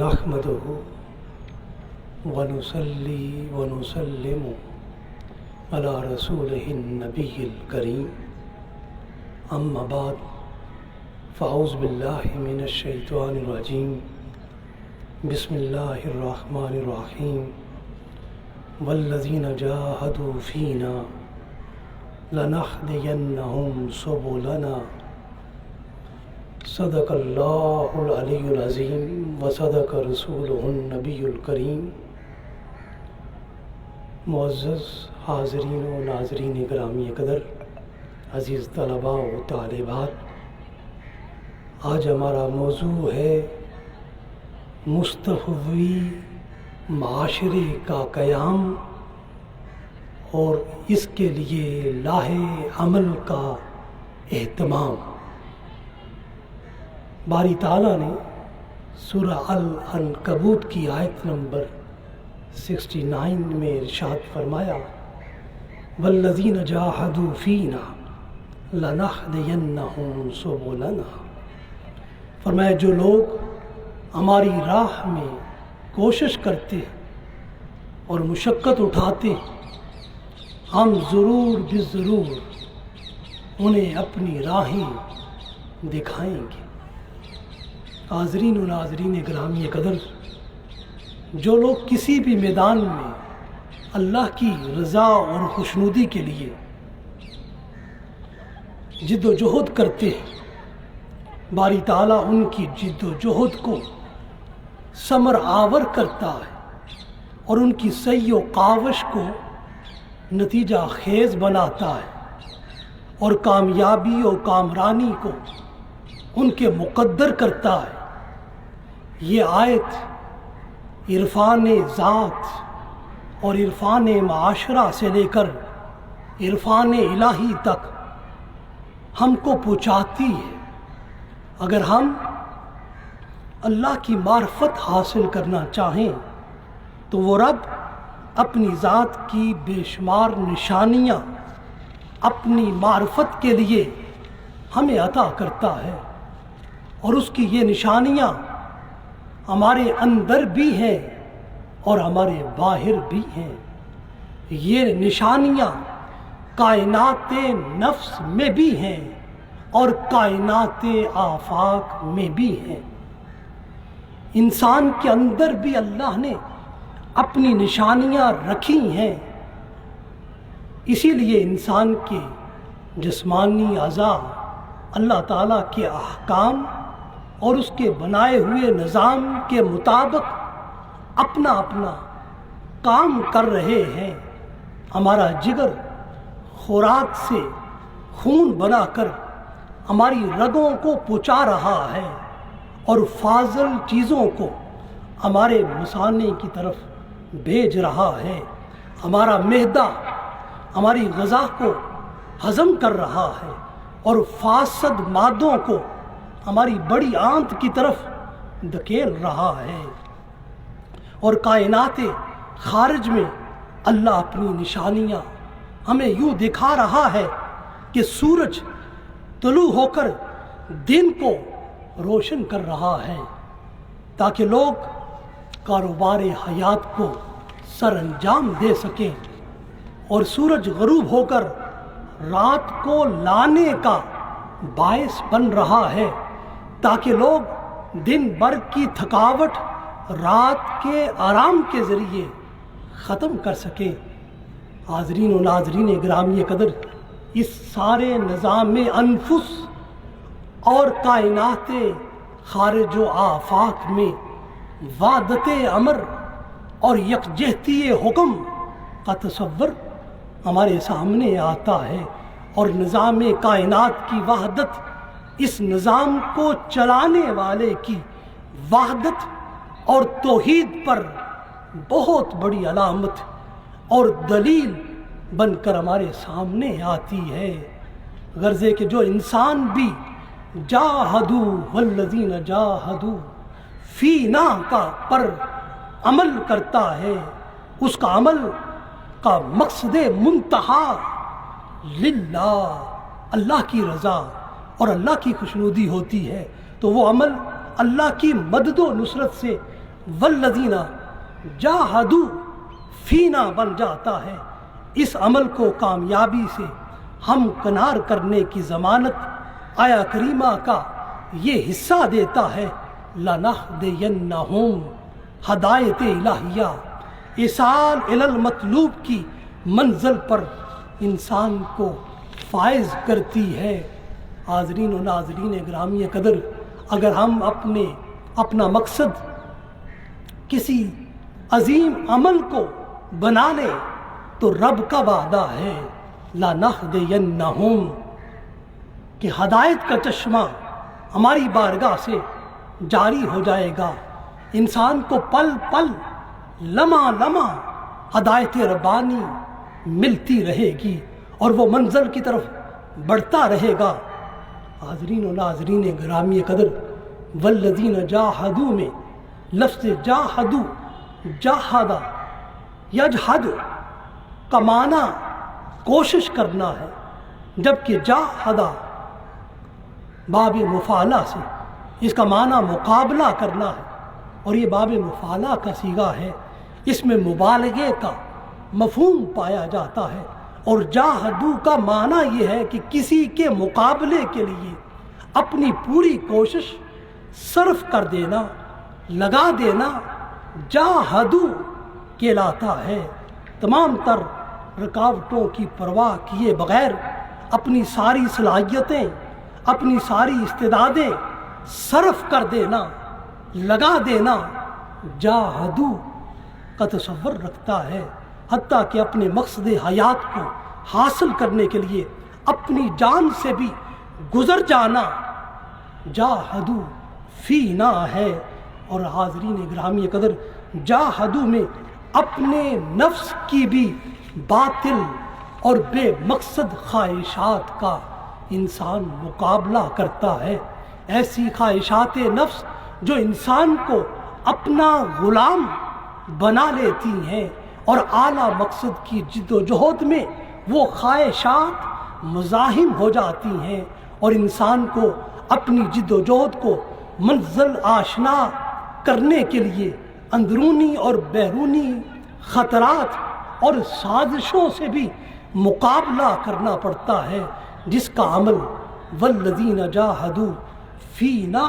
نحمده ونصلي ونسلم على رسوله النبي الكريم أما بعد فأعوذ بالله من الشيطان الرجيم بسم الله الرحمن الرحيم والذين جاهدوا فينا لنهدينهم سبلنا صدق اللہ العلی العظیم وصدق رسولہ النبی الکریم۔ معزز حاضرین و ناظرین گرامی قدر، عزیز طلباء و طالبات، آج ہمارا موضوع ہے مستحوی معاشرے کا قیام اور اس کے لیے لاہے عمل کا اہتمام۔ باری تعالیٰ نے سورہ العنکبوت کی آیت نمبر 69 میں ارشاد فرمایا والذین جاہدوا فینا لنہدینہم سبلنا، فرمایا جو لوگ ہماری راہ میں کوشش کرتے اور مشقت اٹھاتے ہم ضرور بضرور انہیں اپنی راہیں دکھائیں گے۔ حاضرین و ناظرین گرامی قدر، جو لوگ کسی بھی میدان میں اللہ کی رضا اور خوشنودی کے لیے جد و جہد کرتے ہیں، باری تعالیٰ ان کی جد و جہد کو ثمر آور کرتا ہے اور ان کی سعی و کاوش کو نتیجہ خیز بناتا ہے اور کامیابی و کامرانی کو ان کے مقدر کرتا ہے۔ یہ آیت عرفان ذات اور عرفان معاشرہ سے لے کر عرفان الہی تک ہم کو پہنچاتی ہے۔ اگر ہم اللہ کی معرفت حاصل کرنا چاہیں تو وہ رب اپنی ذات کی بے شمار نشانیاں اپنی معرفت کے لیے ہمیں عطا کرتا ہے، اور اس کی یہ نشانیاں ہمارے اندر بھی ہیں اور ہمارے باہر بھی ہیں۔ یہ نشانیاں کائنات نفس میں بھی ہیں اور کائنات آفاق میں بھی ہیں۔ انسان کے اندر بھی اللہ نے اپنی نشانیاں رکھی ہیں، اسی لیے انسان کے جسمانی اعضاء اللہ تعالیٰ کے احکام اور اس کے بنائے ہوئے نظام کے مطابق اپنا اپنا کام کر رہے ہیں۔ ہمارا جگر خوراک سے خون بنا کر ہماری رگوں کو پہنچا رہا ہے اور فاضل چیزوں کو ہمارے مثانے کی طرف بھیج رہا ہے۔ ہمارا معدہ ہماری غذا کو ہضم کر رہا ہے اور فاسد مادوں کو ہماری بڑی آنت کی طرف دھکیل رہا ہے، اور کائنات خارج میں اللہ اپنی نشانیاں ہمیں یوں دکھا رہا ہے کہ سورج طلوع ہو کر دن کو روشن کر رہا ہے تاکہ لوگ کاروبار حیات کو سر انجام دے سکیں، اور سورج غروب ہو کر رات کو لانے کا باعث بن رہا ہے تاکہ لوگ دن بھر کی تھکاوٹ رات کے آرام کے ذریعے ختم کر سکیں۔ حاضرین و ناظرین گرامی قدر، اس سارے نظام انفس اور کائنات خارج و آفاق میں وحدت امر اور یکجہتی حکم کا تصور ہمارے سامنے آتا ہے، اور نظام کائنات کی وحدت اس نظام کو چلانے والے کی وحدت اور توحید پر بہت بڑی علامت اور دلیل بن کر ہمارے سامنے آتی ہے۔ غرض ہے کہ جو انسان بھی جاہدوا والذین جاہدوا فینا کا پر عمل کرتا ہے، اس کا عمل کا مقصد منتہا للہ، اللہ کی رضا اور اللہ کی خوشنودی ہوتی ہے، تو وہ عمل اللہ کی مدد و نصرت سے والذین جاہدوا فینا بن جاتا ہے۔ اس عمل کو کامیابی سے ہم کنار کرنے کی ضمانت آیا کریمہ کا یہ حصہ دیتا ہے۔ لَنَهْدِيَنَّهُمْ ہدایت الہیہ ایصال الی المطلوب کی منزل پر انسان کو فائز کرتی ہے۔ حاضرین و ناظرین گرامی قدر، اگر ہم اپنا مقصد کسی عظیم عمل کو بنا لیں تو رب کا وعدہ ہے لَنَهْدِيَنَّهُمْ کہ ہدایت کا چشمہ ہماری بارگاہ سے جاری ہو جائے گا۔ انسان کو پل پل لمحہ لمحہ ہدایت ربانی ملتی رہے گی اور وہ منزل کی طرف بڑھتا رہے گا۔ حاضرین و ناظرین گرامی قدر، والذین جاہدوا میں لفظ جاہدوا جاہدہ یجہد کا معنی کوشش کرنا ہے، جبکہ جاہدہ باب مفعلہ سے اس کا معنی مقابلہ کرنا ہے، اور یہ باب مفعلہ کا صیغہ ہے، اس میں مبالغے کا مفہوم پایا جاتا ہے۔ اور جاہدوا کا معنی یہ ہے کہ کسی کے مقابلے کے لیے اپنی پوری کوشش صرف کر دینا، لگا دینا جاہدوا کہلاتا ہے۔ تمام تر رکاوٹوں کی پرواہ کیے بغیر اپنی ساری صلاحیتیں، اپنی ساری استعدادیں صرف کر دینا، لگا دینا جاہدوا کا تصور رکھتا ہے، حتیٰ کہ اپنے مقصد حیات کو حاصل کرنے کے لیے اپنی جان سے بھی گزر جانا جاہدوا فینا ہے۔ اور حاضرین گرامی قدر، جاہدوا میں اپنے نفس کی بھی باطل اور بے مقصد خواہشات کا انسان مقابلہ کرتا ہے۔ ایسی خواہشات نفس جو انسان کو اپنا غلام بنا لیتی ہیں، اور اعلیٰ مقصد کی جد و جہد میں وہ خواہشات مزاحم ہو جاتی ہیں، اور انسان کو اپنی جد و جہد کو منزل آشنا کرنے کے لیے اندرونی اور بیرونی خطرات اور سازشوں سے بھی مقابلہ کرنا پڑتا ہے، جس کا عمل والذین جاہدوا فینا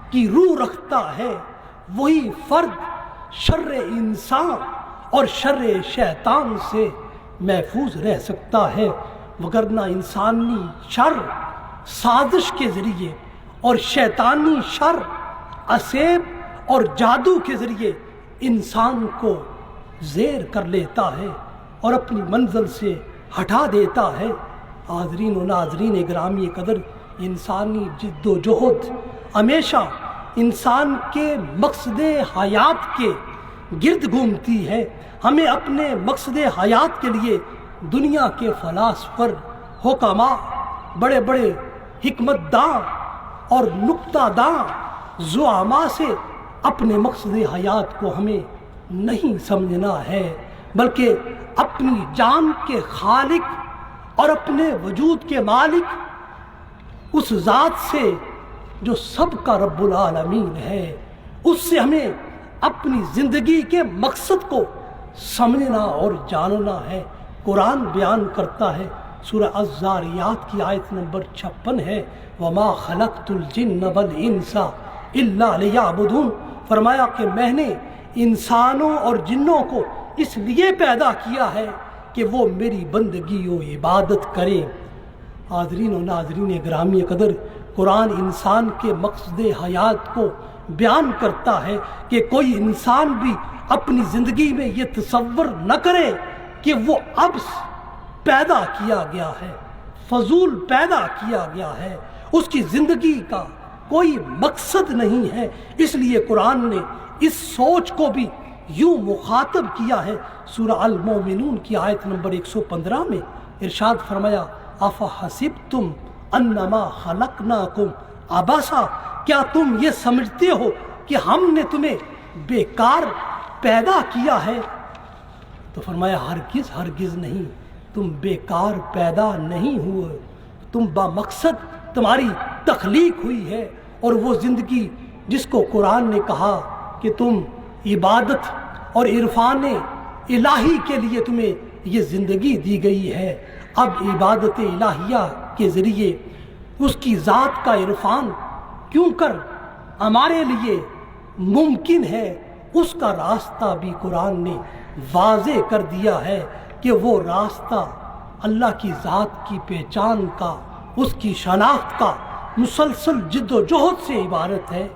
کی روح رکھتا ہے۔ وہی فرد شر انسان اور شر شیطان سے محفوظ رہ سکتا ہے، وگرنہ انسانی شر سازش کے ذریعے اور شیطانی شر اسیب اور جادو کے ذریعے انسان کو زیر کر لیتا ہے اور اپنی منزل سے ہٹا دیتا ہے۔ حاضرین و ناظرین گرامی قدر، انسانی جد و جہد ہمیشہ انسان کے مقصد حیات کے گرد گھومتی ہے۔ ہمیں اپنے مقصد حیات کے لیے دنیا کے فلاسفر، حکماء، بڑے بڑے حکمت داں اور نکتہ داں زعماء سے اپنے مقصد حیات کو ہمیں نہیں سمجھنا ہے، بلکہ اپنی جان کے خالق اور اپنے وجود کے مالک اس ذات سے جو سب کا رب العالمین ہے، اس سے ہمیں اپنی زندگی کے مقصد کو سمجھنا اور جاننا ہے۔ قرآن بیان کرتا ہے، سورہ الذاریات کی آیت نمبر 56 ہے، وَمَا خَلَقْتُ الْجِنَّ وَالْإِنسَ إِلَّا لِيَعْبُدُونَ، فرمایا کہ میں نے انسانوں اور جنوں کو اس لیے پیدا کیا ہے کہ وہ میری بندگی و عبادت کریں۔ حاضرین و ناظرین گرامی قدر، قرآن انسان کے مقصد حیات کو بیان کرتا ہے کہ کوئی انسان بھی اپنی زندگی میں یہ تصور نہ کرے کہ وہ عبث پیدا کیا گیا ہے، فضول پیدا کیا گیا ہے، اس کی زندگی کا کوئی مقصد نہیں ہے۔ اس لیے قرآن نے اس سوچ کو بھی یوں مخاطب کیا ہے۔ سورہ المومنون کی آیت نمبر 115 میں ارشاد فرمایا، افحسبتم انما خلقناکم عبثا، کیا تم یہ سمجھتے ہو کہ ہم نے تمہیں بیکار پیدا کیا ہے؟ تو فرمایا ہرگز ہرگز نہیں، تم بیکار پیدا نہیں ہوئے، تم با مقصد تمہاری تخلیق ہوئی ہے۔ اور وہ زندگی جس کو قرآن نے کہا کہ تم عبادت اور عرفان الہی کے لیے تمہیں یہ زندگی دی گئی ہے، اب عبادت الہیہ کے ذریعے اس کی ذات کا عرفان کیوں کر ہمارے لیے ممکن ہے، اس کا راستہ بھی قرآن نے واضح کر دیا ہے کہ وہ راستہ اللہ کی ذات کی پہچان کا، اس کی شناخت کا مسلسل جد و جہد سے عبارت ہے،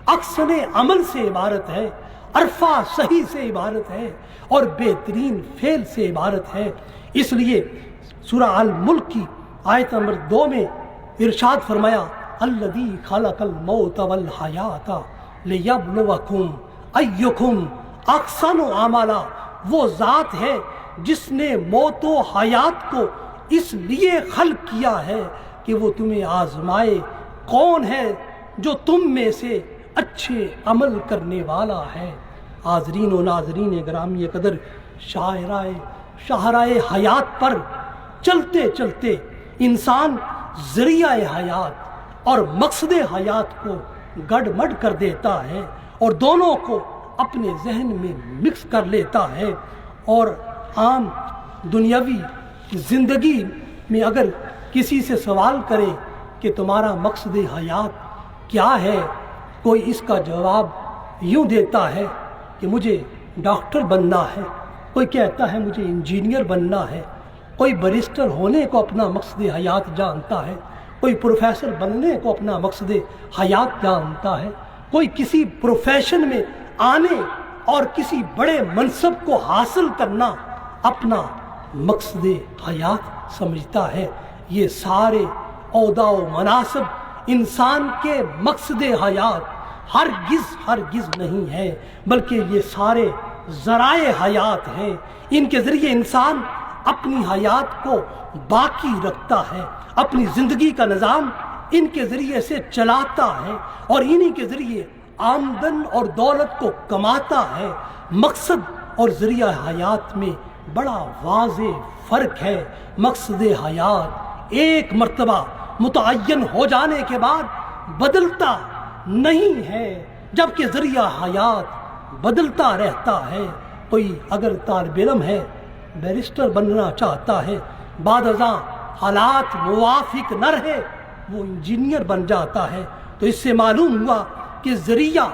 اکثر عمل سے عبارت ہے، عرفہ صحیح سے عبارت ہے اور بہترین فعل سے عبارت ہے۔ اس لیے سورہ الملک کی آیت نمبر 2 میں ارشاد فرمایا الذی خلق الموت والحیات لیبلوکم ایکم احسن عملا، وہ ذات ہے جس نے موت و حیات کو اس لیے خلق کیا ہے کہ وہ تمہیں آزمائے کون ہے جو تم میں سے اچھے عمل کرنے والا ہے۔ حاضرین و ناظرین گرامی قدر، شاہراہ حیات پر چلتے چلتے انسان ذریعہ حیات اور مقصد حیات کو گڑبڑ کر دیتا ہے اور دونوں کو اپنے ذہن میں مکس کر لیتا ہے، اور عام دنیاوی زندگی میں اگر کسی سے سوال کرے کہ تمہارا مقصد حیات کیا ہے، کوئی اس کا جواب یوں دیتا ہے کہ مجھے ڈاکٹر بننا ہے، کوئی کہتا ہے مجھے انجینئر بننا ہے، کوئی بیرسٹر ہونے کو اپنا مقصد حیات جانتا ہے، کوئی پروفیسر بننے کو اپنا مقصد حیات جانتا ہے، کوئی کسی پروفیشن میں آنے اور کسی بڑے منصب کو حاصل کرنا اپنا مقصد حیات سمجھتا ہے۔ یہ سارے عہدہ و مناصب انسان کے مقصد حیات ہرگز نہیں ہے، بلکہ یہ سارے ذرائع حیات ہیں۔ ان کے ذریعے انسان اپنی حیات کو باقی رکھتا ہے، اپنی زندگی کا نظام ان کے ذریعے سے چلاتا ہے اور انہی کے ذریعے آمدن اور دولت کو کماتا ہے۔ مقصد اور ذریعہ حیات میں بڑا واضح فرق ہے۔ مقصد حیات ایک مرتبہ متعین ہو جانے کے بعد بدلتا نہیں ہے، جبکہ ذریعہ حیات بدلتا رہتا ہے۔ کوئی اگر طالب علم ہے، بیرسٹر بننا چاہتا ہے، بعد ازاں حالات موافق نہ رہے وہ انجینئر بن جاتا ہے، تو اس سے معلوم ہوا کہ ذریعہ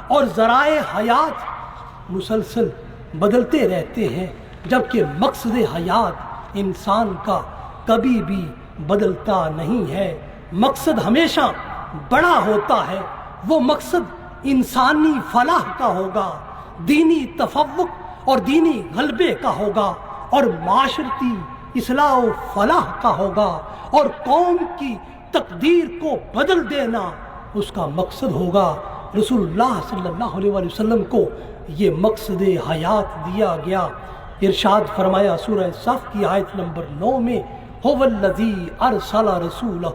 اور ذرائع حیات مسلسل بدلتے رہتے ہیں، جبکہ مقصد حیات انسان کا کبھی بھی بدلتا نہیں ہے۔ مقصد ہمیشہ بڑا ہوتا ہے، وہ مقصد انسانی فلاح کا ہوگا، دینی تفوق اور دینی غلبے کا ہوگا، اور معاشرتی اصلاح و فلاح کا ہوگا، اور قوم کی تقدیر کو بدل دینا اس کا مقصد ہوگا۔ رسول اللہ صلی اللہ علیہ وسلم کو یہ مقصد حیات دیا گیا۔ ارشاد فرمایا سورہ صف کی آیت نمبر 9 میں هو الذی ارسل رسولہ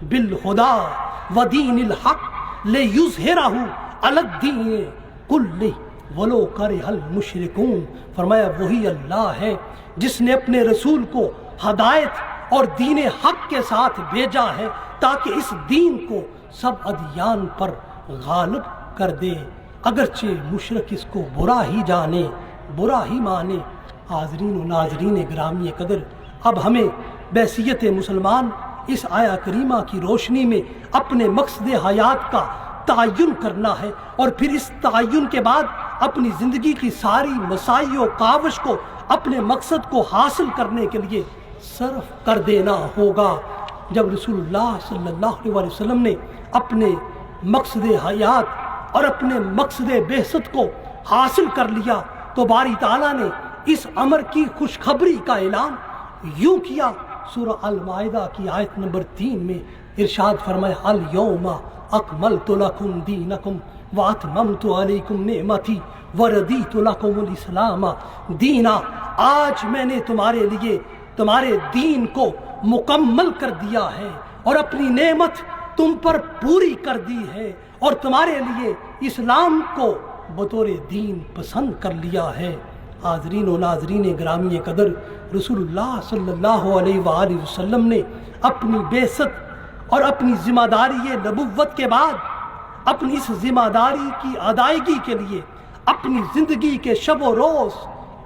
بالہدی ودین الحق لیظہرہ علی الدین کلہ ولو کرہ المشرکون۔ فرمایا وہی اللہ ہے جس نے اپنے رسول کو ہدایت اور دین حق کے ساتھ بھیجا ہے تاکہ اس دین کو سب ادیان پر غالب کر دے، اگرچہ مشرک اس کو برا ہی جانے، برا ہی مانے۔ حاضرین و ناظرین گرامی قدر، اب ہمیں بحیثیت مسلمان اس آیہ کریمہ کی روشنی میں اپنے مقصد حیات کا تعین کرنا ہے، اور پھر اس تعین کے بعد اپنی زندگی کی ساری مساعی و کاوش کو اپنے مقصد کو حاصل کرنے کے لیے صرف کر دینا ہوگا۔ جب رسول اللہ صلی اللہ علیہ وسلم نے اپنے مقصد حیات اور اپنے مقصد بعثت کو حاصل کر لیا تو باری تعالیٰ نے اس امر کی خوشخبری کا اعلان یوں کیا۔ سورہ المائدہ کی آیت نمبر 3 میں ارشاد فرمایا الیوم اکملت لکم دینکم واتممت علیکم نعمتی وردیت لکم الاسلام دینا۔ آج میں نے تمہارے لیے تمہارے دین کو مکمل کر دیا ہے اور اپنی نعمت تم پر پوری کر دی ہے، اور تمہارے لیے اسلام کو بطور دین پسند کر لیا ہے۔ حاضرین و ناظرین گرامی قدر، رسول اللہ صلی اللہ علیہ وآلہ وسلم نے اپنی بعثت اور اپنی ذمہ داری نبوت کے بعد اپنی اس ذمہ داری کی ادائیگی کے لیے اپنی زندگی کے شب و روز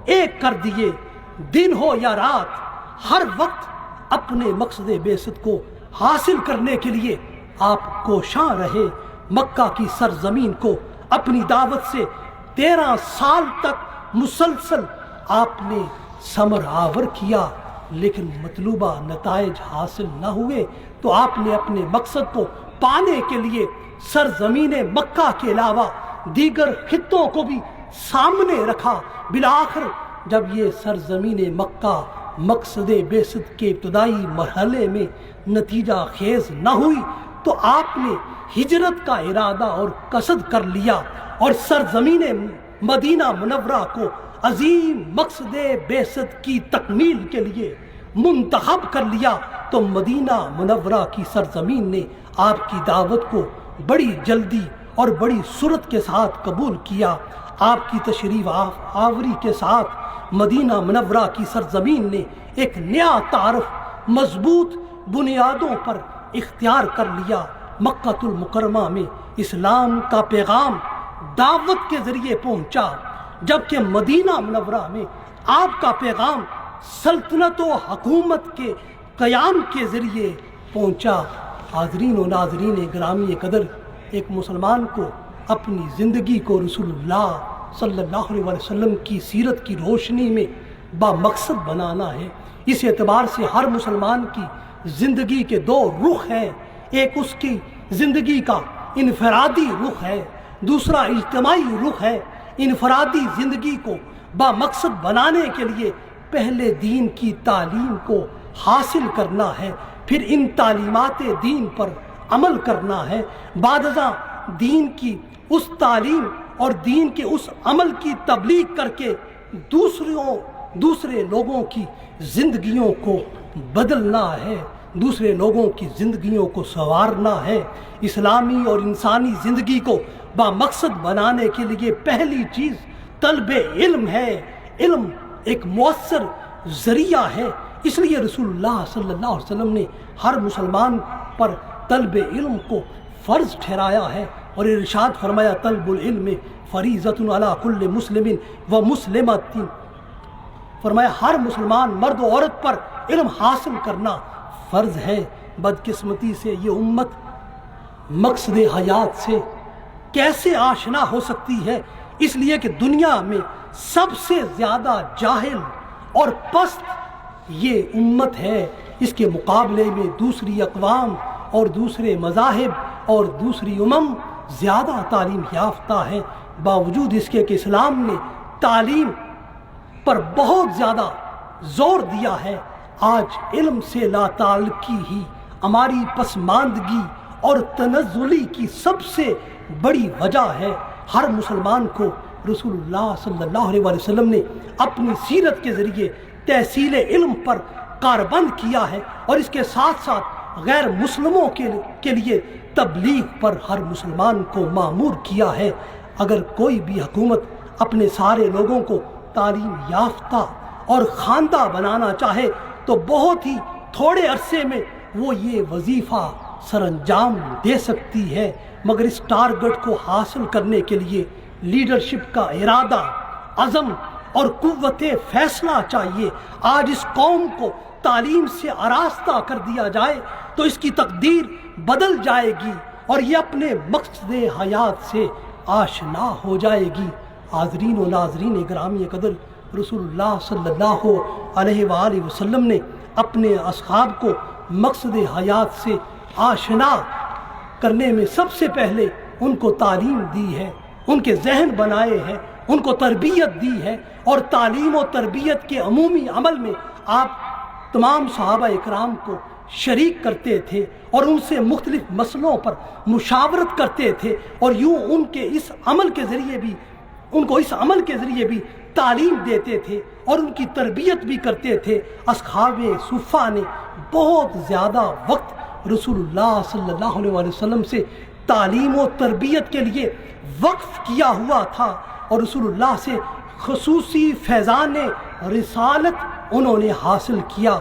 ایک کر دیے، دن ہو یا رات، ہر وقت اپنے مقصد بعثت کو حاصل کرنے کے لیے آپ کوشاں رہے۔ مکہ کی سرزمین کو اپنی دعوت سے 13 سال تک مسلسل آپ نے ثمر آور کیا، لیکن مطلوبہ نتائج حاصل نہ ہوئے تو آپ نے اپنے مقصد کو پانے کے لیے سرزمین مکہ کے علاوہ دیگر خطوں کو بھی سامنے رکھا۔ بالآخر جب یہ سرزمین مکہ مقصد بعثت کے ابتدائی مرحلے میں نتیجہ خیز نہ ہوئی تو آپ نے ہجرت کا ارادہ اور قصد کر لیا اور سرزمین مدینہ منورہ کو عظیم مقصد بعثت کی تکمیل کے لیے منتخب کر لیا۔ تو مدینہ منورہ کی سرزمین نے آپ کی دعوت کو بڑی جلدی اور بڑی سرعت کے ساتھ قبول کیا۔ آپ کی تشریف آوری کے ساتھ مدینہ منورہ کی سرزمین نے ایک نیا تعارف مضبوط بنیادوں پر اختیار کر لیا۔ مکہ المکرمہ میں اسلام کا پیغام دعوت کے ذریعے پہنچا، جبکہ مدینہ منورہ میں آپ کا پیغام سلطنت و حکومت کے قیام کے ذریعے پہنچا۔ حاضرین و ناظرین گرامی قدر، ایک مسلمان کو اپنی زندگی کو رسول اللہ صلی اللہ علیہ وسلم کی سیرت کی روشنی میں با مقصد بنانا ہے۔ اس اعتبار سے ہر مسلمان کی زندگی کے دو رخ ہیں، ایک اس کی زندگی کا انفرادی رخ ہے، دوسرا اجتماعی رخ ہے۔ انفرادی زندگی کو با مقصد بنانے کے لیے پہلے دین کی تعلیم کو حاصل کرنا ہے، پھر ان تعلیمات دین پر عمل کرنا ہے، بعد ازاں دین کی اس تعلیم اور دین کے اس عمل کی تبلیغ کر کے دوسرے لوگوں کی زندگیوں کو بدلنا ہے، دوسرے لوگوں کی زندگیوں کو سنوارنا ہے۔ اسلامی اور انسانی زندگی کو با مقصد بنانے کے لیے پہلی چیز طلب علم ہے۔ علم ایک مؤثر ذریعہ ہے، اس لیے رسول اللہ صلی اللہ علیہ وسلم نے ہر مسلمان پر طلب علم کو فرض ٹھہرایا ہے اور ارشاد فرمایا طلب العلم فریضۃ علی کل مسلم و مسلمۃ، فرمایا ہر مسلمان مرد و عورت پر علم حاصل کرنا فرض ہے۔ بدقسمتی سے یہ امت مقصد حیات سے کیسے آشنا ہو سکتی ہے؟ اس لیے کہ دنیا میں سب سے زیادہ جاہل اور پست یہ امت ہے۔ اس کے مقابلے میں دوسری اقوام اور دوسرے مذاہب اور دوسری زیادہ تعلیم یافتہ ہیں، باوجود اس کے کہ اسلام نے تعلیم پر بہت زیادہ زور دیا ہے۔ آج علم سے لا تعلقی ہی ہماری پسماندگی اور تنزلی کی سب سے بڑی وجہ ہے۔ ہر مسلمان کو رسول اللہ صلی اللہ علیہ وسلم نے اپنی سیرت کے ذریعے تحصیل علم پر کاربند کیا ہے اور اس کے ساتھ ساتھ غیر مسلموں کے لیے تبلیغ پر ہر مسلمان کو مامور کیا ہے۔ اگر کوئی بھی حکومت اپنے سارے لوگوں کو تعلیم یافتہ اور خواندہ بنانا چاہے تو بہت ہی تھوڑے عرصے میں وہ یہ وظیفہ سر انجام دے سکتی ہے، مگر اس ٹارگٹ کو حاصل کرنے کے لیے لیڈرشپ کا ارادہ، عزم اور قوت فیصلہ چاہیے۔ آج اس قوم کو تعلیم سے آراستہ کر دیا جائے تو اس کی تقدیر بدل جائے گی اور یہ اپنے مقصد حیات سے آشنا ہو جائے گی۔ حاضرین و ناظرین گرامی قدر، رسول اللہ صلی اللہ علیہ وآلہ وسلم نے اپنے اصحاب کو مقصد حیات سے آشنا کرنے میں سب سے پہلے ان کو تعلیم دی ہے، ان کے ذہن بنائے ہیں، ان کو تربیت دی ہے، اور تعلیم و تربیت کے عمومی عمل میں آپ تمام صحابہ اکرام کو شریک کرتے تھے اور ان سے مختلف مسئلوں پر مشاورت کرتے تھے، اور یوں ان کے اس عمل کے ذریعے بھی تعلیم دیتے تھے اور ان کی تربیت بھی کرتے تھے۔ اصحاب صفہ نے بہت زیادہ وقت رسول اللہ صلی اللہ علیہ وسلم سے تعلیم و تربیت کے لیے وقف کیا ہوا تھا، اور رسول اللہ سے خصوصی فیضان رسالت انہوں نے حاصل کیا۔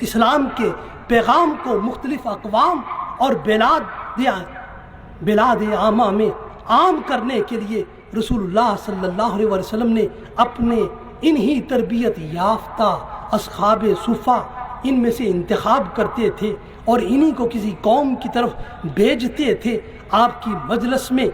اسلام کے پیغام کو مختلف اقوام اور بلاد عامہ میں عام کرنے کے لیے رسول اللہ صلی اللہ علیہ وسلم نے اپنے انہی تربیت یافتہ اصحاب صفہ ان میں سے انتخاب کرتے تھے اور انہی کو کسی قوم کی طرف بھیجتے تھے۔ آپ کی مجلس میں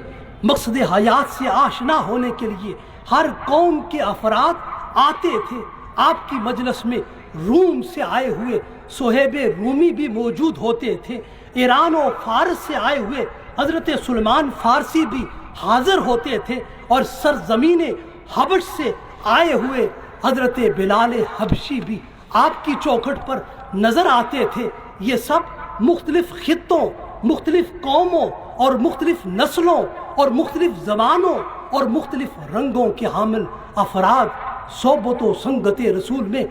مقصد حیات سے آشنا ہونے کے لیے ہر قوم کے افراد آتے تھے۔ آپ کی مجلس میں روم سے آئے ہوئے صہیب رومی بھی موجود ہوتے تھے، ایران و فارس سے آئے ہوئے حضرت سلمان فارسی بھی حاضر ہوتے تھے، اور سرزمین حبش سے آئے ہوئے حضرت بلال حبشی بھی آپ کی چوکھٹ پر نظر آتے تھے۔ یہ سب مختلف خطوں، مختلف قوموں اور مختلف نسلوں اور مختلف زبانوں اور مختلف رنگوں کے حامل افراد صحبت و سنگت رسول میں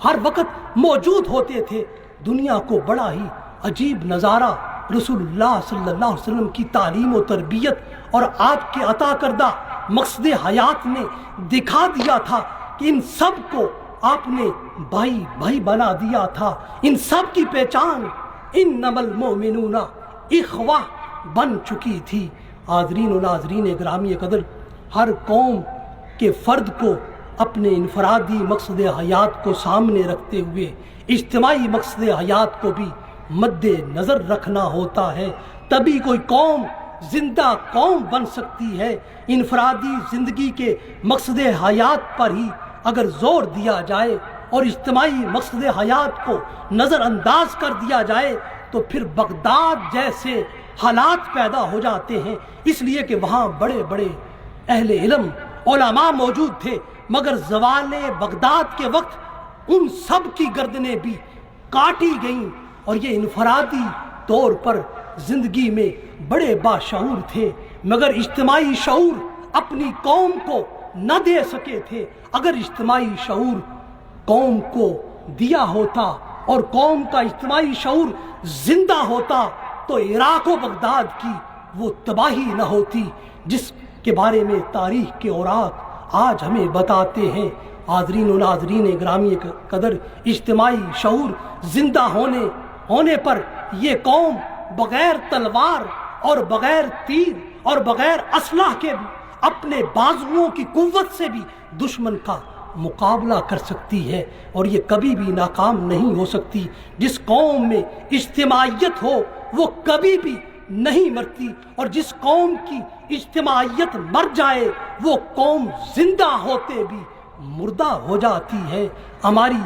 ہر وقت موجود ہوتے تھے۔ دنیا کو بڑا ہی عجیب نظارہ رسول اللہ صلی اللہ علیہ وسلم کی تعلیم و تربیت اور آپ کے عطا کردہ مقصد حیات نے دکھا دیا تھا کہ ان سب کو آپ نے بھائی بھائی بنا دیا تھا۔ ان سب کی پہچان انما المؤمنون اخوہ بن چکی تھی۔ حاضرین و ناظرین گرامی قدر، ہر قوم کے فرد کو اپنے انفرادی مقصد حیات کو سامنے رکھتے ہوئے اجتماعی مقصد حیات کو بھی مد نظر رکھنا ہوتا ہے، تبھی کوئی قوم زندہ قوم بن سکتی ہے۔ انفرادی زندگی کے مقصد حیات پر ہی اگر زور دیا جائے اور اجتماعی مقصد حیات کو نظر انداز کر دیا جائے تو پھر بغداد جیسے حالات پیدا ہو جاتے ہیں، اس لیے کہ وہاں بڑے بڑے اہل علم علماء موجود تھے، مگر زوال بغداد کے وقت ان سب کی گردنیں بھی کاٹی گئیں، اور یہ انفرادی طور پر زندگی میں بڑے باشعور تھے مگر اجتماعی شعور اپنی قوم کو نہ دے سکے تھے۔ اگر اجتماعی شعور قوم کو دیا ہوتا اور قوم کا اجتماعی شعور زندہ ہوتا تو عراق و بغداد کی وہ تباہی نہ ہوتی جس کے بارے میں تاریخ کے اوراق آج ہمیں بتاتے ہیں۔ حاضرین و ناظرین گرامی قدر، اجتماعی شعور زندہ ہونے پر یہ قوم بغیر تلوار اور بغیر تیر اور بغیر اسلحہ کے بھی اپنے بازوؤں کی قوت سے بھی دشمن کا مقابلہ کر سکتی ہے، اور یہ کبھی بھی ناکام نہیں ہو سکتی۔ جس قوم میں اجتماعیت ہو وہ کبھی بھی نہیں مرتی، اور جس قوم کی اجتماعیت مر جائے وہ قوم زندہ ہوتے بھی مردہ ہو جاتی ہے۔ ہماری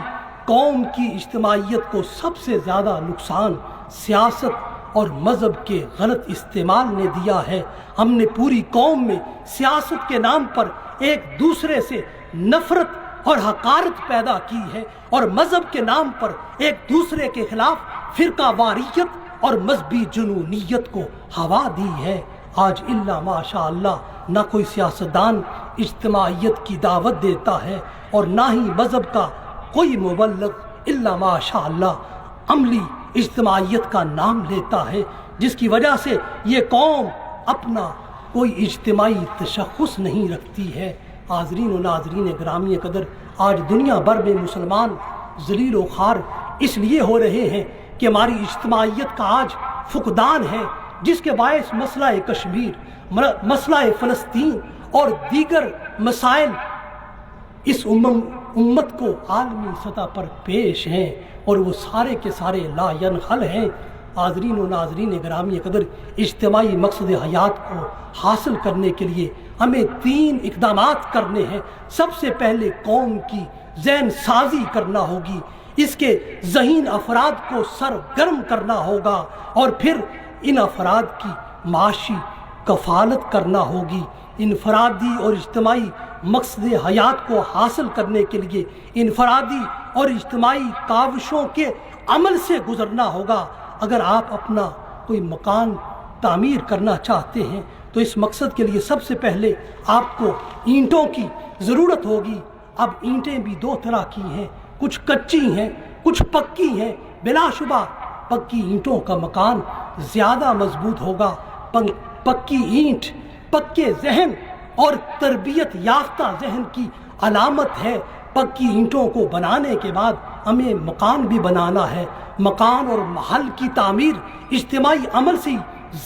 قوم کی اجتماعیت کو سب سے زیادہ نقصان سیاست اور مذہب کے غلط استعمال نے دیا ہے۔ ہم نے پوری قوم میں سیاست کے نام پر ایک دوسرے سے نفرت اور حقارت پیدا کی ہے، اور مذہب کے نام پر ایک دوسرے کے خلاف فرقہ واریت اور مذہبی جنونیت کو ہوا دی ہے۔ آج الا ماشاء اللہ نہ کوئی سیاستدان اجتماعیت کی دعوت دیتا ہے اور نہ ہی مذہب کا کوئی مبلغ الا ماشاء اللہ عملی اجتماعیت کا نام لیتا ہے، جس کی وجہ سے یہ قوم اپنا کوئی اجتماعی تشخص نہیں رکھتی ہے۔ حاضرین و ناظرین گرامی قدر، آج دنیا بھر میں مسلمان ذلیل و خوار اس لیے ہو رہے ہیں کہ ہماری اجتماعیت کا آج فقدان ہے، جس کے باعث مسئلہ کشمیر، مسئلہ فلسطین اور دیگر مسائل اس امت کو عالمی سطح پر پیش ہیں، اور وہ سارے کے سارے لا ینحل ہیں۔ حاضرین و ناظرین گرامی قدر، اجتماعی مقصد حیات کو حاصل کرنے کے لیے ہمیں 3 اقدامات کرنے ہیں۔ سب سے پہلے قوم کی ذہن سازی کرنا ہوگی، اس کے ذہین افراد کو سرگرم کرنا ہوگا، اور پھر ان افراد کی معاشی کفالت کرنا ہوگی۔ انفرادی اور اجتماعی مقصد حیات کو حاصل کرنے کے لیے انفرادی اور اجتماعی کاوشوں کے عمل سے گزرنا ہوگا۔ اگر آپ اپنا کوئی مکان تعمیر کرنا چاہتے ہیں تو اس مقصد کے لیے سب سے پہلے آپ کو اینٹوں کی ضرورت ہوگی۔ اب اینٹیں بھی 2 طرح کی ہیں، کچھ کچی ہیں، کچھ پکی ہیں۔ بلا شبہ پکی اینٹوں کا مکان زیادہ مضبوط ہوگا۔ پکی اینٹ پکے ذہن اور تربیت یافتہ ذہن کی علامت ہے۔ پکی اینٹوں کو بنانے کے بعد ہمیں مکان بھی بنانا ہے۔ مکان اور محل کی تعمیر اجتماعی عمل سے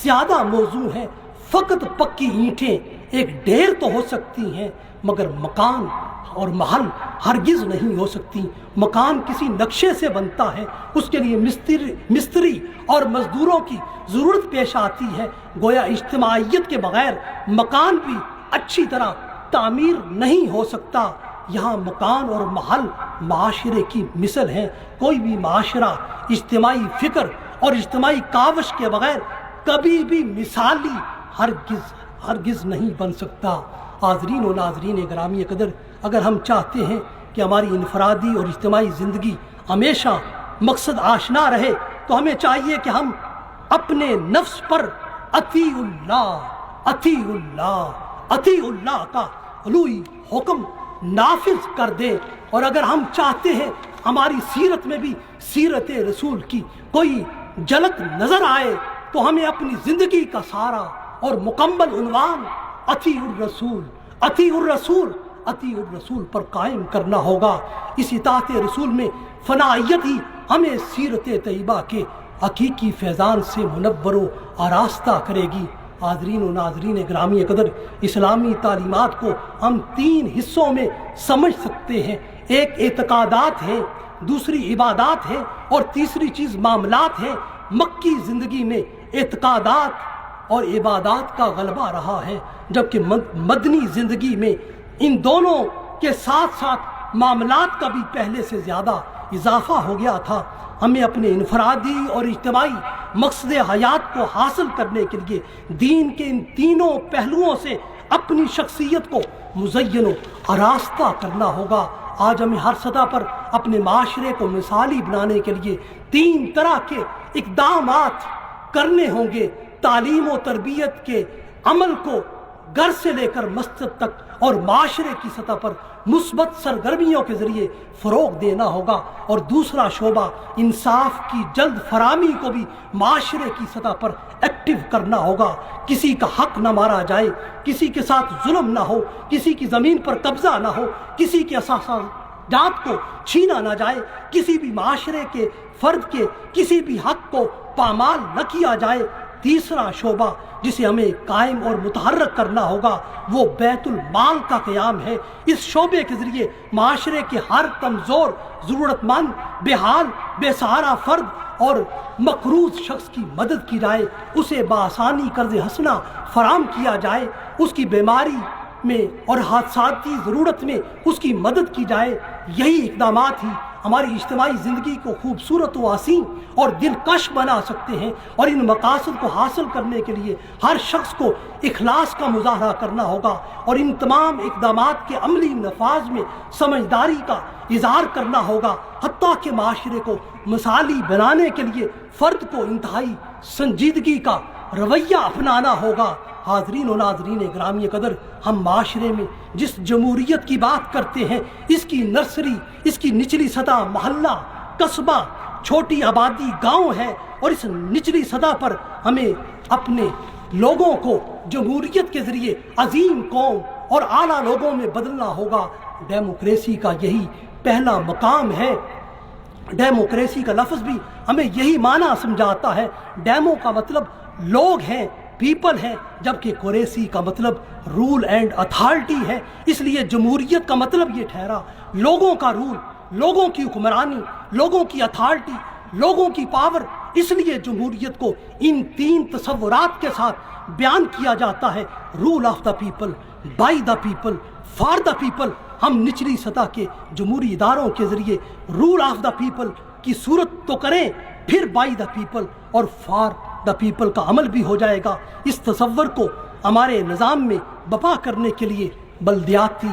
زیادہ موزوں ہے۔ فقط پکی اینٹیں ایک ڈیر تو ہو سکتی ہیں مگر مکان اور محل ہرگز نہیں ہو سکتی۔ مکان کسی نقشے سے بنتا ہے، اس کے لیے مستری اور مزدوروں کی ضرورت پیش آتی ہے۔ گویا اجتماعیت کے بغیر مکان بھی اچھی طرح تعمیر نہیں ہو سکتا۔ یہاں مکان اور محل معاشرے کی مثل ہیں۔ کوئی بھی معاشرہ اجتماعی فکر اور اجتماعی کاوش کے بغیر کبھی بھی مثالی ہرگز نہیں بن سکتا۔ حاضرین و ناظرین گرامی قدر، اگر ہم چاہتے ہیں کہ ہماری انفرادی اور اجتماعی زندگی ہمیشہ مقصد آشنا رہے تو ہمیں چاہیے کہ ہم اپنے نفس پر اطیع اللہ کا الوہی حکم نافذ کر دیں۔ اور اگر ہم چاہتے ہیں ہماری سیرت میں بھی سیرت رسول کی کوئی جھلک نظر آئے تو ہمیں اپنی زندگی کا سارا اور مکمل عنوان اطیع الرسول پر قائم کرنا ہوگا۔ اس اطاعت رسول میں فنائیت ہی ہمیں سیرت طیبہ کے حقیقی فیضان سے منور و آراستہ کرے گی۔ حاضرین و ناظرین گرامی قدر، اسلامی تعلیمات کو ہم 3 حصوں میں سمجھ سکتے ہیں۔ ایک اعتقادات ہیں، دوسری عبادات ہیں، اور تیسری چیز معاملات ہیں۔ مکی زندگی میں اعتقادات اور عبادات کا غلبہ رہا ہے، جبکہ مدنی زندگی میں ان دونوں کے ساتھ ساتھ معاملات کا بھی پہلے سے زیادہ اضافہ ہو گیا تھا۔ ہمیں اپنے انفرادی اور اجتماعی مقصد حیات کو حاصل کرنے کے لیے دین کے ان تینوں پہلوؤں سے اپنی شخصیت کو مزین و آراستہ کرنا ہوگا۔ آج ہمیں ہر سطح پر اپنے معاشرے کو مثالی بنانے کے لیے 3 طرح کے اقدامات کرنے ہوں گے۔ تعلیم و تربیت کے عمل کو گھر سے لے کر مسجد تک اور معاشرے کی سطح پر مثبت سرگرمیوں کے ذریعے فروغ دینا ہوگا، اور دوسرا شعبہ انصاف کی جلد فراہمی کو بھی معاشرے کی سطح پر ایکٹیو کرنا ہوگا۔ کسی کا حق نہ مارا جائے، کسی کے ساتھ ظلم نہ ہو، کسی کی زمین پر قبضہ نہ ہو، کسی کے اساسات کو چھینا نہ جائے، کسی بھی معاشرے کے فرد کے کسی بھی حق کو پامال نہ کیا جائے۔ تیسرا شعبہ جسے ہمیں قائم اور متحرک کرنا ہوگا وہ بیت المال کا قیام ہے۔ اس شعبے کے ذریعے معاشرے کے ہر کمزور، ضرورت مند، بے حال، بے سہارا فرد اور مقروض شخص کی مدد کی جائے، اسے بآسانی قرض حسنہ فراہم کیا جائے، اس کی بیماری میں اور حادثاتی ضرورت میں اس کی مدد کی جائے۔ یہی اقدامات ہی ہماری اجتماعی زندگی کو خوبصورت و حسین اور دلکش بنا سکتے ہیں، اور ان مقاصد کو حاصل کرنے کے لیے ہر شخص کو اخلاص کا مظاہرہ کرنا ہوگا، اور ان تمام اقدامات کے عملی نفاذ میں سمجھداری کا اظہار کرنا ہوگا، حتیٰ کہ معاشرے کو مثالی بنانے کے لیے فرد کو انتہائی سنجیدگی کا رویہ اپنانا ہوگا۔ حاضرین و ناظرین گرامی قدر، ہم معاشرے میں جس جمہوریت کی بات کرتے ہیں، اس کی نرسری، اس کی نچلی سطح محلہ، قصبہ، چھوٹی آبادی، گاؤں ہے، اور اس نچلی سطح پر ہمیں اپنے لوگوں کو جمہوریت کے ذریعے عظیم قوم اور اعلیٰ لوگوں میں بدلنا ہوگا۔ ڈیموکریسی کا یہی پہلا مقام ہے۔ ڈیموکریسی کا لفظ بھی ہمیں یہی معنی سمجھاتا ہے۔ ڈیمو کا مطلب لوگ ہیں، پیپل ہے، جبکہ کریسی کا مطلب رول اینڈ اتھارٹی ہے۔ اس لیے جمہوریت کا مطلب یہ ٹھہرا لوگوں کا رول، لوگوں کی حکمرانی، لوگوں کی اتھارٹی، لوگوں کی پاور۔ اس لیے جمہوریت کو ان 3 تصورات کے ساتھ بیان کیا جاتا ہے: rule of the people, by the people, for the people. ہم نچلی سطح کے جمہوری اداروں کے ذریعے رول آف دا پیپل کی صورت تو کریں، پھر بائی دا پیپل اور فار دا پیپل کا عمل بھی ہو جائے گا۔ اس تصور کو ہمارے نظام میں بپا کرنے کے لیے بلدیاتی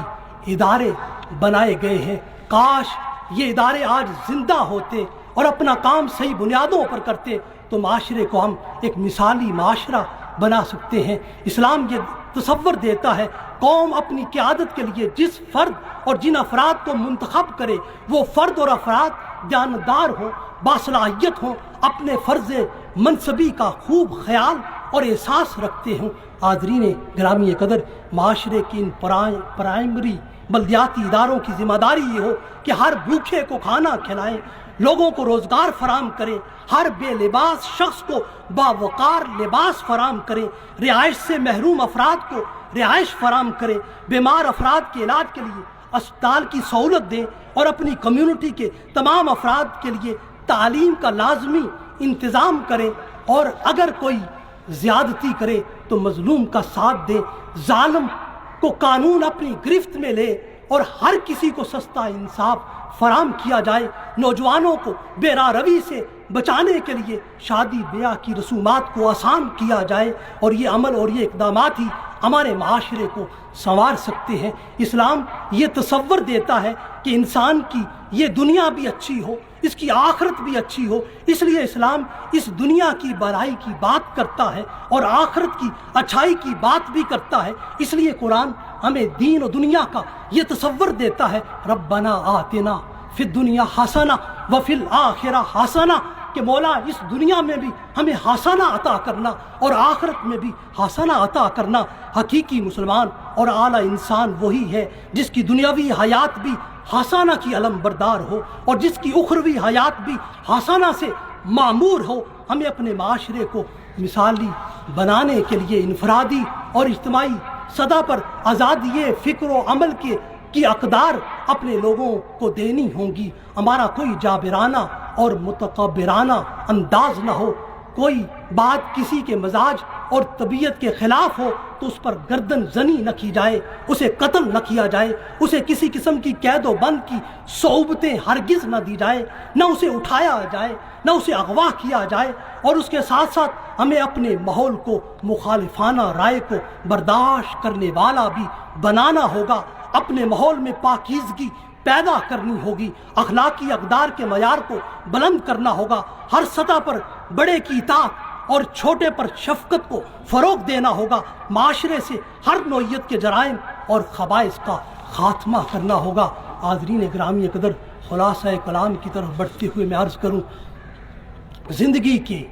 ادارے بنائے گئے ہیں۔ کاش یہ ادارے آج زندہ ہوتے اور اپنا کام صحیح بنیادوں پر کرتے تو معاشرے کو ہم ایک مثالی معاشرہ بنا سکتے ہیں۔ اسلام یہ تصور دیتا ہے قوم اپنی قیادت کے لیے جس فرد اور جن افراد کو منتخب کرے، وہ فرد اور افراد دیانتدار ہوں، باصلاحیت ہوں، اپنے فرض منصبی کا خوب خیال اور احساس رکھتے ہوں۔ حاضرین گرامی قدر، معاشرے کی ان پرائمری بلدیاتی اداروں کی ذمہ داری یہ ہو کہ ہر بھوکے کو کھانا کھلائیں، لوگوں کو روزگار فراہم کریں، ہر بے لباس شخص کو باوقار لباس فراہم کریں، رہائش سے محروم افراد کو رہائش فراہم کریں، بیمار افراد کے علاج کے لیے اسپتال کی سہولت دیں، اور اپنی کمیونٹی کے تمام افراد کے لیے تعلیم کا لازمی انتظام کریں، اور اگر کوئی زیادتی کرے تو مظلوم کا ساتھ دیں، ظالم کو قانون اپنی گرفت میں لے اور ہر کسی کو سستا انصاف فراہم کیا جائے، نوجوانوں کو بے راہ روی سے بچانے کے لیے شادی بیاہ کی رسومات کو آسان کیا جائے، اور یہ عمل اور یہ اقدامات ہی ہمارے معاشرے کو سنوار سکتے ہیں۔ اسلام یہ تصور دیتا ہے کہ انسان کی یہ دنیا بھی اچھی ہو، اس کی آخرت بھی اچھی ہو، اس لیے اسلام اس دنیا کی بھلائی کی بات کرتا ہے اور آخرت کی اچھائی کی بات بھی کرتا ہے۔ اس لیے قرآن ہمیں دین و دنیا کا یہ تصور دیتا ہے، ربنا آتنا فی الدنیا حسنہ وفی الآخرہ حسنہ، کہ مولا اس دنیا میں بھی ہمیں حسنہ عطا کرنا اور آخرت میں بھی حسنہ عطا کرنا۔ حقیقی مسلمان اور اعلیٰ انسان وہی ہے جس کی دنیاوی حیات بھی حسنہ کی علم بردار ہو اور جس کی اخروی حیات بھی حسنہ سے معمور ہو۔ ہمیں اپنے معاشرے کو مثالی بنانے کے لیے انفرادی اور اجتماعی سطح پر آزادی فکر و عمل کی اقدار اپنے لوگوں کو دینی ہوں گی۔ ہمارا کوئی جابرانہ اور متکبرانہ انداز نہ ہو، کوئی بات کسی کے مزاج اور طبیعت کے خلاف ہو تو اس پر گردن زنی نہ کی جائے، اسے قتل نہ کیا جائے، اسے کسی قسم کی قید و بند کی صعوبتیں ہرگز نہ دی جائے، نہ اسے اٹھایا جائے، نہ اسے اغوا کیا جائے، اور اس کے ساتھ ساتھ ہمیں اپنے ماحول کو مخالفانہ رائے کو برداشت کرنے والا بھی بنانا ہوگا، اپنے ماحول میں پاکیزگی پیدا کرنی ہوگی، اخلاقی اقدار کے معیار کو بلند کرنا ہوگا، ہر سطح پر بڑے کی اطاعت اور چھوٹے پر شفقت کو فروغ دینا ہوگا، معاشرے سے ہر نوعیت کے جرائم اور خبائث کا خاتمہ کرنا ہوگا۔ حاضرین گرامی قدر، خلاصہ کلام کی طرف بڑھتے ہوئے میں عرض کروں، زندگی کے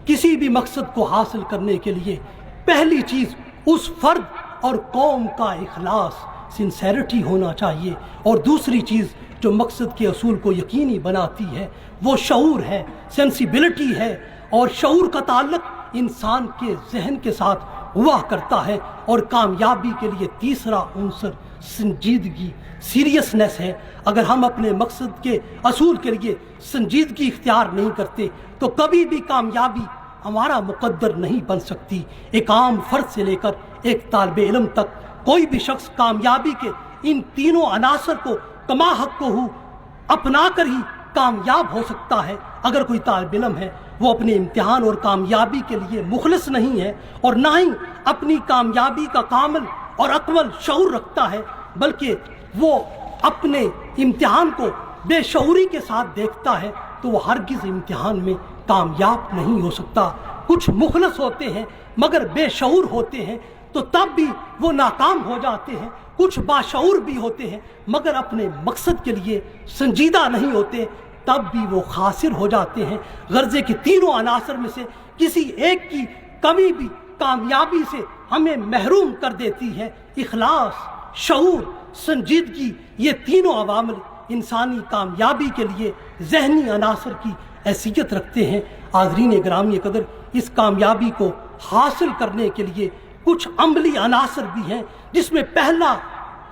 کسی بھی مقصد کو حاصل کرنے کے لیے پہلی چیز اس فرد اور قوم کا اخلاص، سنسیریٹی ہونا چاہیے، اور دوسری چیز جو مقصد کے اصول کو یقینی بناتی ہے وہ شعور ہے، سینسیبلٹی ہے، اور شعور کا تعلق انسان کے ذہن کے ساتھ ہوا کرتا ہے، اور کامیابی کے لیے تیسرا عنصر سنجیدگی، سیریسنس ہے۔ اگر ہم اپنے مقصد کے اصول کے لیے سنجیدگی اختیار نہیں کرتے تو کبھی بھی کامیابی ہمارا مقدر نہیں بن سکتی۔ ایک عام فرد سے لے کر ایک طالب علم تک کوئی بھی شخص کامیابی کے ان تینوں عناصر کو کما حق کو اپنا کر ہی کامیاب ہو سکتا ہے۔ اگر کوئی طالب علم ہے وہ اپنے امتحان اور کامیابی کے لیے مخلص نہیں ہے اور نہ ہی اپنی کامیابی کا کامل اور اکمل شعور رکھتا ہے، بلکہ وہ اپنے امتحان کو بے شعوری کے ساتھ دیکھتا ہے، تو وہ ہرگز امتحان میں کامیاب نہیں ہو سکتا۔ کچھ مخلص ہوتے ہیں مگر بے شعور ہوتے ہیں تو تب بھی وہ ناکام ہو جاتے ہیں، کچھ باشعور بھی ہوتے ہیں مگر اپنے مقصد کے لیے سنجیدہ نہیں ہوتے، تب بھی وہ خاسر ہو جاتے ہیں۔ غرضے کے تینوں عناصر میں سے کسی ایک کی کمی بھی کامیابی سے ہمیں محروم کر دیتی ہے۔ اخلاص، شعور، سنجیدگی، یہ تینوں عوامل انسانی کامیابی کے لیے ذہنی عناصر کی حیثیت رکھتے ہیں۔ حاضرین گرامی قدر، اس کامیابی کو حاصل کرنے کے لیے کچھ عملی عناصر بھی ہیں، جس میں پہلا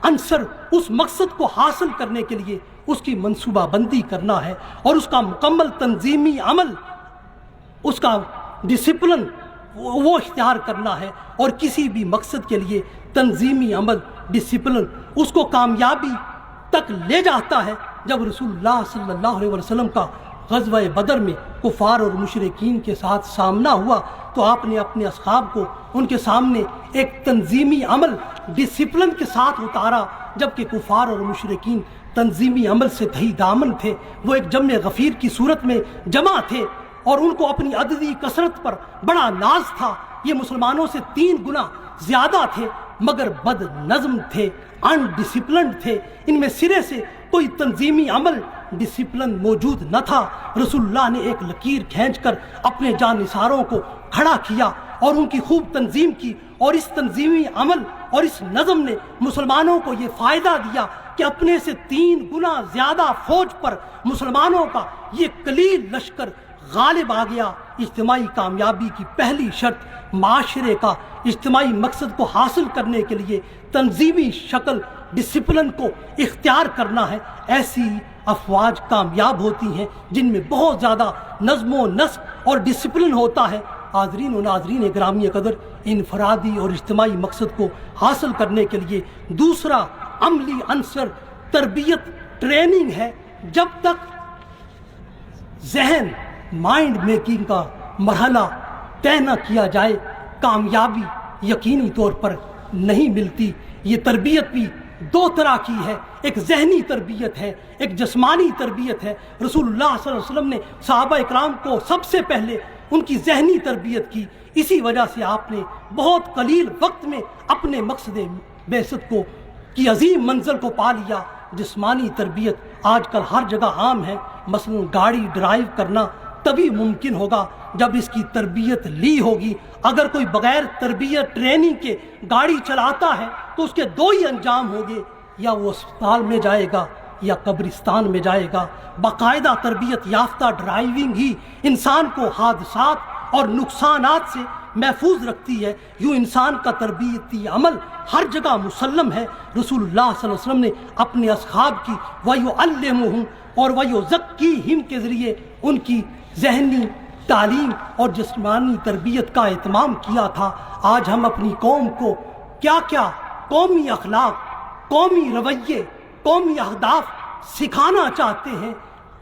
عنصر اس مقصد کو حاصل کرنے کے لیے اس کی منصوبہ بندی کرنا ہے اور اس کا مکمل تنظیمی عمل، اس کا ڈسپلن وہ اختیار کرنا ہے، اور کسی بھی مقصد کے لیے تنظیمی عمل، ڈسپلن اس کو کامیابی تک لے جاتا ہے۔ جب رسول اللہ صلی اللہ علیہ وسلم کا غزوہ بدر میں کفار اور مشرکین کے ساتھ سامنا ہوا تو آپ نے اپنے اصحاب کو ان کے سامنے ایک تنظیمی عمل ڈسپلن کے ساتھ اتارا، جبکہ کفار اور مشرکین تنظیمی عمل سے دہی دامن تھے، وہ ایک جمع غفیر کی صورت میں جمع تھے اور ان کو اپنی عددی کثرت پر بڑا ناز تھا۔ یہ مسلمانوں سے 3 گنا زیادہ تھے مگر بد نظم تھے، ان ڈسپلنڈ تھے، ان میں سرے سے کوئی تنظیمی عمل، ڈسپلن موجود نہ تھا۔ رسول اللہ نے ایک لکیر کھینچ کر اپنے جانثاروں کو کھڑا کیا اور ان کی خوب تنظیم کی، اور اس تنظیمی عمل اور اس نظم نے مسلمانوں کو یہ فائدہ دیا کہ کہ اپنے سے 3 گنا زیادہ فوج پر مسلمانوں کا یہ قلیل لشکر غالب آ گیا۔ اجتماعی کامیابی کی پہلی شرط معاشرے کا اجتماعی مقصد کو حاصل کرنے کے لیے تنظیمی شکل ڈسپلن کو اختیار کرنا ہے۔ ایسی افواج کامیاب ہوتی ہیں جن میں بہت زیادہ نظم و نسق اور ڈسپلن ہوتا ہے۔ حاضرین و ناظرین گرامی قدر، انفرادی اور اجتماعی مقصد کو حاصل کرنے کے لیے دوسرا عملی عنصر تربیت، ٹریننگ ہے۔ جب تک ذہن مائنڈ میکنگ کا مرحلہ طے نہ کیا جائے، کامیابی یقینی طور پر نہیں ملتی۔ یہ تربیت بھی 2 طرح کی ہے، ایک ذہنی تربیت ہے، ایک جسمانی تربیت ہے۔ رسول اللہ صلی اللہ علیہ وسلم نے صحابہ اکرام کو سب سے پہلے ان کی ذہنی تربیت کی، اسی وجہ سے آپ نے بہت قلیل وقت میں اپنے مقصد بعثت کو کی عظیم منزل کو پا لیا۔ جسمانی تربیت آج کل ہر جگہ عام ہے، مثلا گاڑی ڈرائیو کرنا تبھی ممکن ہوگا جب اس کی تربیت لی ہوگی۔ اگر کوئی بغیر تربیت ٹریننگ کے گاڑی چلاتا ہے تو اس کے 2 ہی انجام ہوں گے، یا وہ اسپتال میں جائے گا یا قبرستان میں جائے گا۔ باقاعدہ تربیت یافتہ ڈرائیونگ ہی انسان کو حادثات اور نقصانات سے محفوظ رکھتی ہے۔ یوں انسان کا تربیتی عمل ہر جگہ مسلم ہے۔ رسول اللہ صلی اللہ علیہ وسلم نے اپنے اصحاب کی وَيُعَلِّمُهُمْ اور وَيُزَكِّيهِمْ کے ذریعے ان کی ذہنی تعلیم اور جسمانی تربیت کا اہتمام کیا تھا۔ آج ہم اپنی قوم کو کیا کیا قومی اخلاق، قومی رویے، قومی اہداف سکھانا چاہتے ہیں۔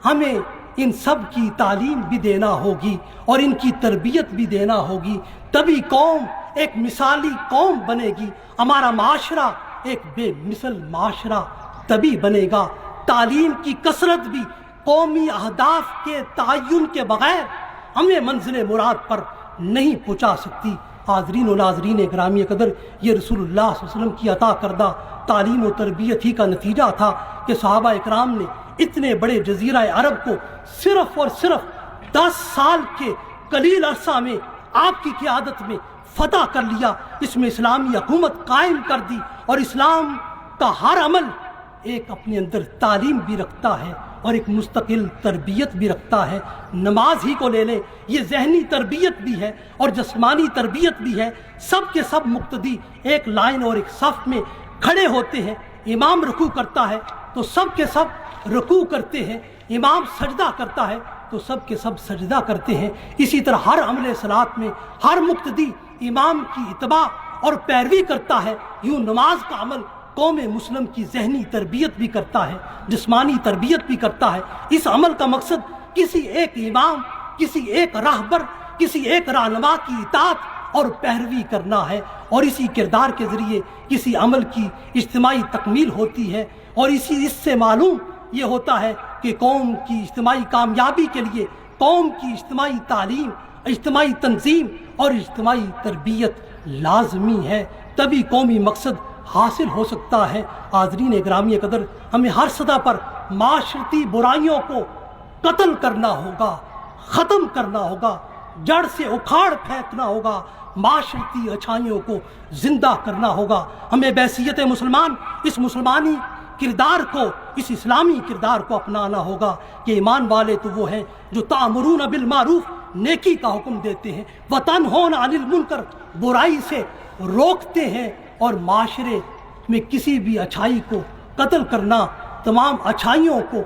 ہمیں ان سب کی تعلیم بھی دینا ہوگی اور ان کی تربیت بھی دینا ہوگی، تبھی قوم ایک مثالی قوم بنے گی۔ ہمارا معاشرہ ایک بے مثل معاشرہ تبھی بنے گا۔ تعلیم کی کثرت بھی قومی اہداف کے تعین کے بغیر ہمیں منزل مراد پر نہیں پہنچا سکتی۔ حاضرین و ناظرین گرامی قدر، یہ رسول اللہ صلی اللہ علیہ وسلم کی عطا کردہ تعلیم و تربیت ہی کا نتیجہ تھا کہ صحابہ اکرام نے اتنے بڑے جزیرہ عرب کو صرف اور صرف 10 سال کے قلیل عرصہ میں آپ کی قیادت میں فتح کر لیا۔ اس میں اسلامی حکومت قائم کر دی، اور اسلام کا ہر عمل ایک اپنے اندر تعلیم بھی رکھتا ہے اور ایک مستقل تربیت بھی رکھتا ہے۔ نماز ہی کو لے لیں، یہ ذہنی تربیت بھی ہے اور جسمانی تربیت بھی ہے۔ سب کے سب مقتدی ایک لائن اور ایک صف میں کھڑے ہوتے ہیں۔ امام رکوع کرتا ہے تو سب کے سب رکوع کرتے ہیں، امام سجدہ کرتا ہے تو سب کے سب سجدہ کرتے ہیں۔ اسی طرح ہر عمل صلات میں ہر مقتدی امام کی اتباع اور پیروی کرتا ہے۔ یوں نماز کا عمل قوم مسلم کی ذہنی تربیت بھی کرتا ہے، جسمانی تربیت بھی کرتا ہے۔ اس عمل کا مقصد کسی ایک امام، کسی ایک راہبر، کسی ایک رہنما کی اطاعت اور پیروی کرنا ہے، اور اسی کردار کے ذریعے کسی عمل کی اجتماعی تکمیل ہوتی ہے۔ اور اس سے معلوم یہ ہوتا ہے کہ قوم کی اجتماعی کامیابی کے لیے قوم کی اجتماعی تعلیم، اجتماعی تنظیم اور اجتماعی تربیت لازمی ہے، تبھی قومی مقصد حاصل ہو سکتا ہے۔ حاضرین گرامی قدر، ہمیں ہر سطح پر معاشرتی برائیوں کو قتل کرنا ہوگا، ختم کرنا ہوگا، جڑ سے اکھاڑ پھینکنا ہوگا، معاشرتی اچھائیوں کو زندہ کرنا ہوگا۔ ہمیں بحیثیت مسلمان اس مسلمانی کردار کو، اس اسلامی کردار کو اپنانا ہوگا کہ ایمان والے تو وہ ہیں جو تأمرون بالمعروف، نیکی کا حکم دیتے ہیں، وتنہون عن المنکر، برائی سے روکتے ہیں، اور معاشرے میں کسی بھی اچھائی کو قتل کرنا، تمام اچھائیوں کو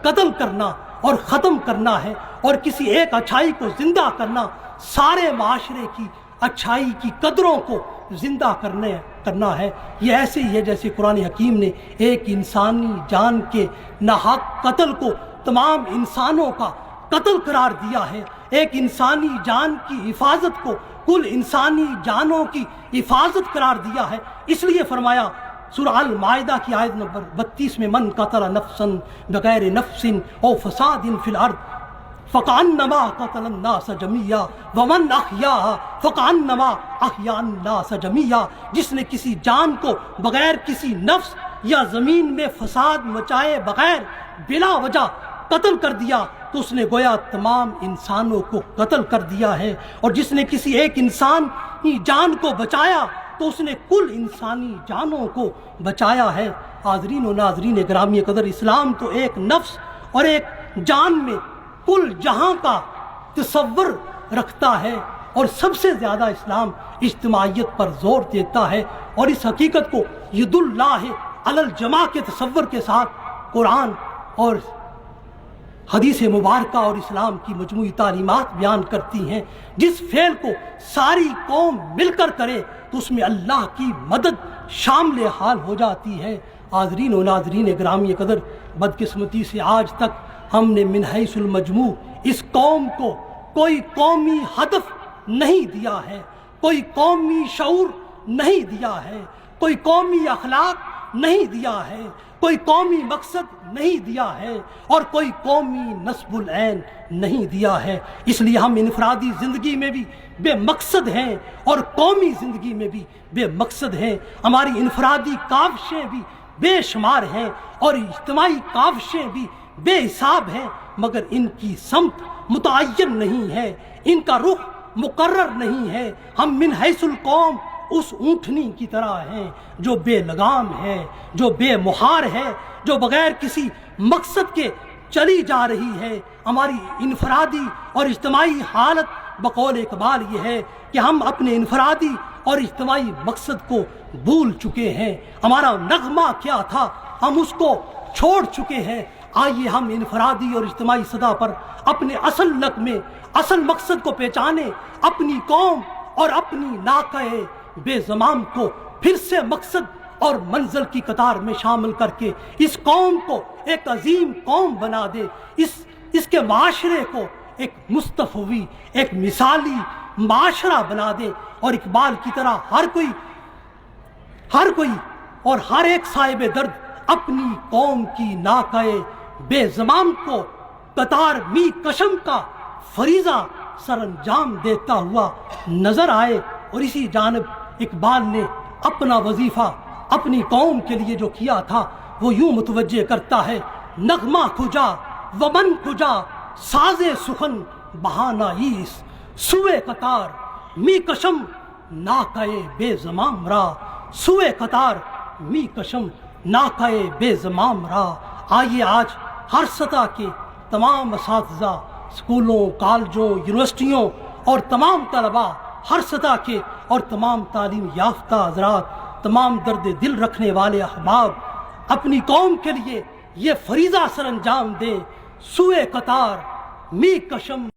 قتل کرنا اور ختم کرنا ہے، اور کسی ایک اچھائی کو زندہ کرنا، سارے معاشرے کی اچھائی کی قدروں کو زندہ کرنا ہے۔ یہ ایسے ہی ہے جیسے قرآن حکیم نے ایک انسانی جان کے ناحق قتل کو تمام انسانوں کا قتل قرار دیا ہے، ایک انسانی جان کی حفاظت کو کل انسانی جانوں کی حفاظت قرار دیا ہے۔ اس لیے فرمایا سورہ المائدہ کی آیت نمبر 32 میں، من قتل نفسا بغیر نفس او فساد فی الارض فکأنما قتل الناس جميعا ومن احیاها فکأنما احیا الناس جميعا، جس نے کسی جان کو بغیر کسی نفس یا زمین میں فساد مچائے بغیر بلا وجہ قتل کر دیا تو اس نے گویا تمام انسانوں کو قتل کر دیا ہے، اور جس نے کسی ایک انسان کی جان کو بچایا تو اس نے کل انسانی جانوں کو بچایا ہے۔ حاضرین و ناظرین گرامی قدر، اسلام تو ایک نفس اور ایک جان میں کل جہاں کا تصور رکھتا ہے، اور سب سے زیادہ اسلام اجتماعیت پر زور دیتا ہے، اور اس حقیقت کو ید اللہ علی الجماع کے تصور کے ساتھ قرآن اور حدیث مبارکہ اور اسلام کی مجموعی تعلیمات بیان کرتی ہیں۔ جس فعل کو ساری قوم مل کر کرے تو اس میں اللہ کی مدد شامل حال ہو جاتی ہے۔ حاضرین و ناظرین گرامی قدر، بدقسمتی سے آج تک ہم نے من حیث المجموع اس قوم کو کوئی قومی ہدف نہیں دیا ہے، کوئی قومی شعور نہیں دیا ہے، کوئی قومی اخلاق نہیں دیا ہے، کوئی قومی مقصد نہیں دیا ہے، اور کوئی قومی نصب العین نہیں دیا ہے۔ اس لیے ہم انفرادی زندگی میں بھی بے مقصد ہیں اور قومی زندگی میں بھی بے مقصد ہیں۔ ہماری انفرادی کاوشیں بھی بے شمار ہیں اور اجتماعی کاوشیں بھی بے حساب ہیں، مگر ان کی سمت متعین نہیں ہے، ان کا رخ مقرر نہیں ہے۔ ہم من حیث القوم اس اونٹنی کی طرح ہیں جو بے لگام ہے، جو بے مہار ہے، جو بغیر کسی مقصد کے چلی جا رہی ہے۔ ہماری انفرادی اور اجتماعی حالت بقول اقبال یہ ہے کہ ہم اپنے انفرادی اور اجتماعی مقصد کو بھول چکے ہیں۔ ہمارا نغمہ کیا تھا ہم اس کو چھوڑ چکے ہیں۔ آئیے ہم انفرادی اور اجتماعی سطح پر اپنے اصل نغمے، اصل مقصد کو پہچانے، اپنی قوم اور اپنی ناقہ بے زمام کو پھر سے مقصد اور منزل کی قطار میں شامل کر کے اس قوم کو ایک عظیم قوم بنا دے، اس کے معاشرے کو ایک مصطفی، ایک مثالی معاشرہ بنا دے، اور اقبال کی طرح ہر کوئی اور ہر ایک صاحب درد اپنی قوم کی ناقہ بے زمام کو قطار می کشم کا فریضہ سر انجام دیتا ہوا نظر آئے۔ اور اسی جانب اقبال نے اپنا وظیفہ اپنی قوم کے لیے جو کیا تھا وہ یوں متوجہ کرتا ہے: نغمہ کجا ومن کجا ساز سخن بہانہ ایس، سوئے قطار می کشم ناقہ بے زمام را، سوئے قطار می کشم ناقہ بے زمام را۔ آئیے آج ہر سطح کے تمام اساتذہ، اسکولوں، کالجوں، یونیورسٹیوں اور تمام طلباء، ہر سطح کے اور تمام تعلیم یافتہ حضرات، تمام درد دل رکھنے والے احباب اپنی قوم کے لیے یہ فریضہ سر انجام دیں: سوئے قطار می کشم